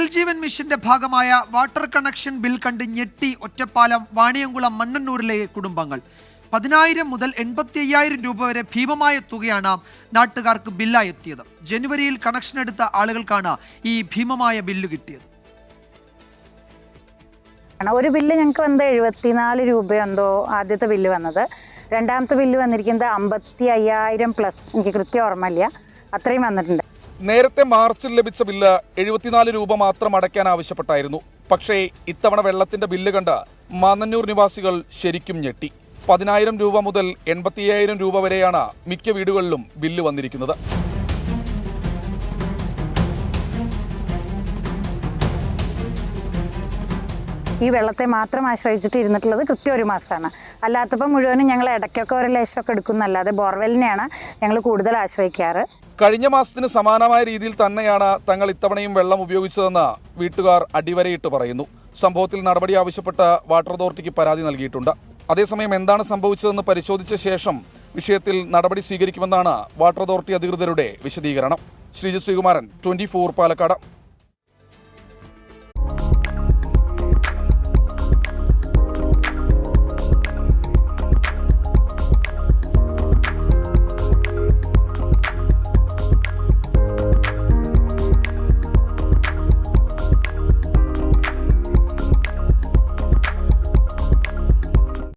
ജൽജീവൻ മിഷന്റെ ഭാഗമായ water connection bill കണ്ട് ഞെട്ടി ഒറ്റപ്പാലം വാണിയംകുളം മണ്ണന്നൂരിലെ കുടുംബങ്ങൾ. 10,000 മുതൽ 85,000 രൂപ വരെ ഭീമമായ തുകയാണ് നാട്ടുകാർക്ക് ബില്ലായി എത്തിയത്. ജനുവരിയിൽ കണക്ഷൻ എടുത്ത ആളുകൾക്കാണ് ഈ ഭീമമായ ബില്ല് കിട്ടിയത്. ഒരു ബില്ല് ഞങ്ങൾക്ക് വന്നത് 74 രൂപ എന്തോ ആദ്യത്തെ ബില്ല് വന്നത്. രണ്ടാമത്തെ ബില്ല് വന്നിരിക്കുന്നത് 55,000 പ്ലസ്. എനിക്ക് കൃത്യം ഓർമ്മയില്ല, അത്രയും വന്നിട്ടുണ്ട്. നേരത്തെ മാർച്ചിൽ ലഭിച്ച ബില്ല് 74 രൂപ മാത്രം അടയ്ക്കാൻ ആവശ്യപ്പെട്ടായിരുന്നു. പക്ഷേ ഇത്തവണ വെള്ളത്തിന്റെ ബില്ല് കണ്ട് മാന്നന്നൂർ നിവാസികൾ ശരിക്കും ഞെട്ടി. 10,000 രൂപ മുതൽ 85,000 രൂപ വരെയാണ് മിക്ക വീടുകളിലും ബില്ല് വന്നിരിക്കുന്നത്. ഈ വെള്ളത്തെ മാത്രം ആശ്രയിച്ചിട്ട് ഇരുന്നിട്ടുള്ളത് കൃത്യം ഒരു മാസമാണ്. അല്ലാത്തപ്പോൾ മുഴുവനും ഞങ്ങൾ ഇടയ്ക്കൊക്കെ ഒരു ലേശമൊക്കെ എടുക്കുന്നല്ലാതെ ബോർവെല്ലിനെയാണ് ഞങ്ങൾ കൂടുതൽ ആശ്രയിക്കാറ്. കഴിഞ്ഞ മാസത്തിന് സമാനമായ രീതിയിൽ തന്നെയാണ് തങ്ങൾ ഇത്തവണയും വെള്ളം ഉപയോഗിച്ചതെന്ന് വീട്ടുകാർ അടിവരയിട്ട് പറയുന്നു. സംഭവത്തിൽ നടപടി ആവശ്യപ്പെട്ട് വാട്ടർ അതോറിറ്റിക്ക് പരാതി നൽകിയിട്ടുണ്ട്. അതേസമയം എന്താണ് സംഭവിച്ചതെന്ന് പരിശോധിച്ച ശേഷം വിഷയത്തിൽ നടപടി സ്വീകരിക്കുമെന്നാണ് വാട്ടർ അതോറിറ്റി അധികൃതരുടെ വിശദീകരണം. ശ്രീജിത് ശ്രീകുമാരൻ, 24 പാലക്കാട്.